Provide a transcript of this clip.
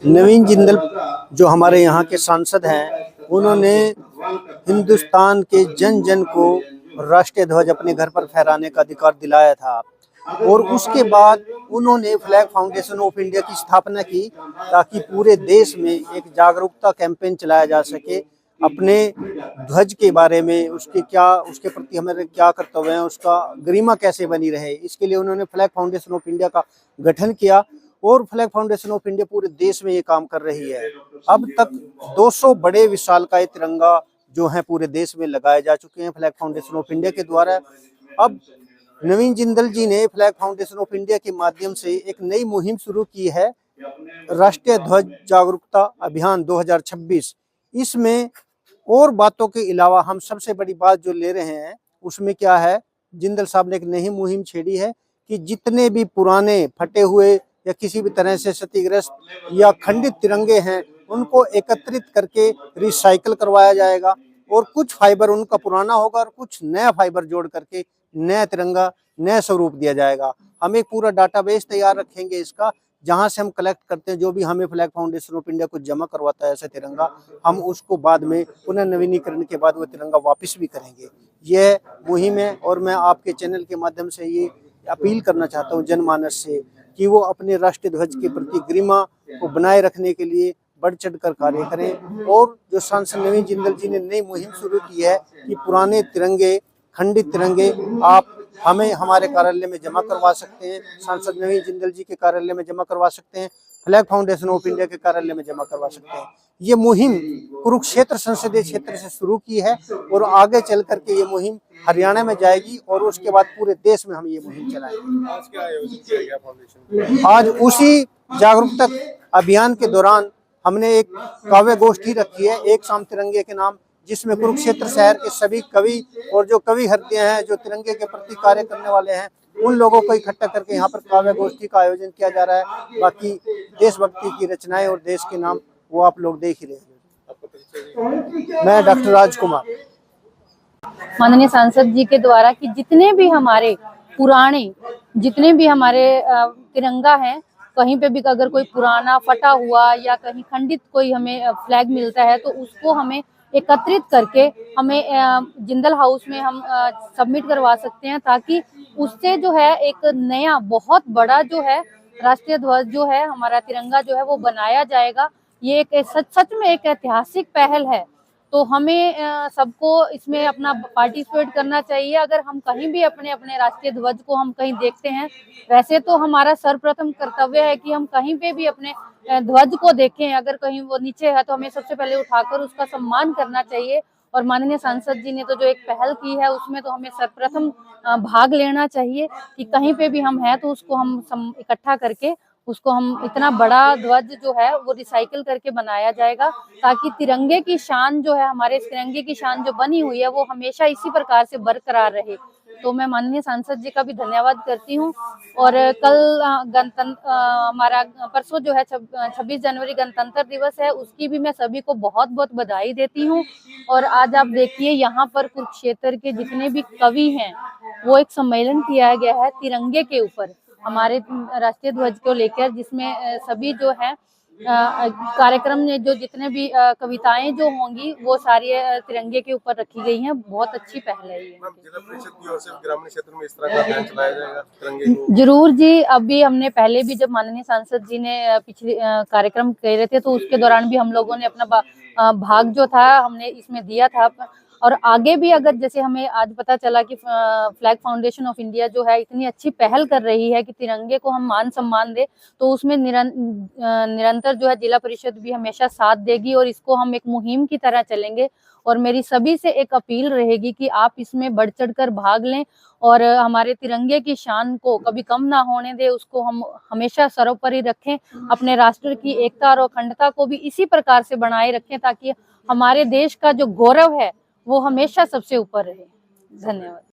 नवीन जिंदल जो हमारे यहाँ के सांसद हैं, उन्होंने हिंदुस्तान के जन जन को राष्ट्रीय ध्वज अपने घर पर फहराने का अधिकार दिलाया था और उसके बाद उन्होंने फ्लैग फाउंडेशन ऑफ इंडिया की स्थापना की ताकि पूरे देश में एक जागरूकता कैंपेन चलाया जा सके अपने ध्वज के बारे में, उसके प्रति हमारे क्या कर्तव्य हैं, उसका गरिमा कैसे बनी रहे। इसके लिए उन्होंने फ्लैग फाउंडेशन ऑफ इंडिया का गठन किया और फ्लैग फाउंडेशन ऑफ इंडिया पूरे देश में ये काम कर रही है। अब तक 200 बड़े विशालकाय तिरंगा जो हैं पूरे देश में लगाए जा चुके हैं फ्लैग फाउंडेशन ऑफ इंडिया के द्वारा। अब नवीन जिंदल जी ने फ्लैग फाउंडेशन ऑफ इंडिया के माध्यम से एक नई मुहिम शुरू की है, राष्ट्रीय ध्वज जागरूकता अभियान 2026। इसमें और बातों के अलावा हम सबसे बड़ी बात जो ले रहे हैं उसमें क्या है, जिंदल साहब ने एक नई मुहिम छेड़ी है कि जितने भी पुराने फटे हुए या किसी भी तरह से क्षतिग्रस्त या खंडित तिरंगे हैं उनको एकत्रित करके रिसाइकल करवाया जाएगा और कुछ फाइबर उनका पुराना होगा और कुछ नया फाइबर जोड़ करके नया तिरंगा, नया स्वरूप दिया जाएगा। हम एक पूरा डाटाबेस तैयार रखेंगे इसका, जहां से हम कलेक्ट करते हैं जो भी हमें फ्लैग फाउंडेशन ऑफ इंडिया को जमा करवाता है ऐसा तिरंगा, हम उसको बाद में पुनः नवीनीकरण के बाद वो तिरंगा वापस भी करेंगे। यह मुहिम है और मैं आपके चैनल के माध्यम से ये अपील करना चाहता हूँ जनमानस से कि वो अपने राष्ट्रीय ध्वज के प्रति गरिमा को बनाए रखने के लिए बढ़ चढ़कर कार्य करें। और जो सांसद नवीन जिंदल जी ने नई मुहिम शुरू की है कि पुराने तिरंगे, खंडित तिरंगे आप हमें हमारे कार्यालय में जमा करवा सकते हैं, सांसद नवीन जिंदल जी के कार्यालय में जमा करवा सकते हैं, फ्लैग फाउंडेशन ऑफ इंडिया के कार्यालय में जमा करवा सकते हैं। ये मुहिम कुरुक्षेत्र संसदीय क्षेत्र से शुरू की है और आगे चल करके ये मुहिम हरियाणा में जाएगी और उसके बाद पूरे देश में हम ये मुहिम चलाएंगे। आज क्या आयोजित किया गया फाउंडेशन? आज उसी जागरूकता अभियान के दौरान हमने एक काव्य गोष्ठी रखी है, एक शाम तिरंगे के नाम, जिसमें कुरुक्षेत्र शहर के सभी कवि और जो कवि हृदय हैं, जो तिरंगे के प्रति कार्य करने वाले हैं, उन लोगों को इकट्ठा करके यहाँ पर काव्य गोष्ठी का आयोजन किया जा रहा है। बाकी देशभक्ति की रचनाएं और देश के नाम वो आप लोग देख ही रहे हैं। मैं डॉक्टर राजकुमार। माननीय सांसद जी के द्वारा कि जितने भी हमारे पुराने तिरंगा हैं, कहीं पे भी अगर कोई पुराना फटा हुआ या कहीं खंडित कोई हमें फ्लैग मिलता है तो उसको हमें एकत्रित करके हमें जिंदल हाउस में हम सबमिट करवा सकते हैं, ताकि उससे जो है एक नया बहुत बड़ा जो है राष्ट्रीय ध्वज जो है हमारा तिरंगा जो है वो बनाया जाएगा। ये एक सच में एक ऐतिहासिक पहल है, तो हमें सबको इसमें अपना पार्टिसिपेट करना चाहिए। अगर हम कहीं भी अपने राष्ट्रीय ध्वज को हम कहीं देखते हैं, वैसे तो हमारा सर्वप्रथम कर्तव्य है कि हम कहीं पे भी अपने ध्वज को देखें, अगर कहीं वो नीचे है तो हमें सबसे पहले उठाकर उसका सम्मान करना चाहिए। और माननीय सांसद जी ने तो जो एक पहल की है उसमें तो हमें सर्वप्रथम भाग लेना चाहिए कि कहीं पे भी हम हैं तो उसको हम इकट्ठा करके उसको हम इतना बड़ा ध्वज जो है वो रिसाइकिल करके बनाया जाएगा, ताकि तिरंगे की शान जो है, हमारे तिरंगे की शान जो बनी हुई है वो हमेशा इसी प्रकार से बरकरार रहे। तो मैं माननीय सांसद जी का भी धन्यवाद करती हूँ। और कल हमारा परसों जो है 26 जनवरी गणतंत्र दिवस है, उसकी भी मैं सभी को बहुत बहुत बधाई देती हूँ। और आज आप देखिए यहाँ पर कुरुक्षेत्र के जितने भी कवि हैं वो एक सम्मेलन किया गया है तिरंगे के ऊपर, हमारे राष्ट्रीय ध्वज को लेकर, जिसमें सभी जो है कार्यक्रम में जो जितने भी कविताएं जो होंगी वो सारी तिरंगे के ऊपर रखी गई हैं। बहुत अच्छी पहल है ये। जिला परिषद की ओर से ग्रामीण क्षेत्र में इस तरह का अभियान चलाया जाएगा तिरंगे को? जरूर जी, अभी हमने पहले भी जब माननीय सांसद जी ने पिछले कार्यक्रम कर रहे थे तो उसके दौरान भी हम लोगों ने अपना भाग जो था हमने इसमें दिया था। और आगे भी अगर जैसे हमें आज पता चला कि फ्लैग फाउंडेशन ऑफ इंडिया जो है इतनी अच्छी पहल कर रही है कि तिरंगे को हम मान सम्मान दे, तो उसमें निरंतर जो है जिला परिषद भी हमेशा साथ देगी और इसको हम एक मुहिम की तरह चलेंगे। और मेरी सभी से एक अपील रहेगी कि आप इसमें बढ़ चढ़कर भाग लें और हमारे तिरंगे की शान को कभी कम ना होने दे, उसको हम हमेशा सर्वोपरि रखें, अपने राष्ट्र की एकता और अखंडता को भी इसी प्रकार से बनाए रखें, ताकि हमारे देश का जो गौरव है वो हमेशा सबसे ऊपर रहे। धन्यवाद।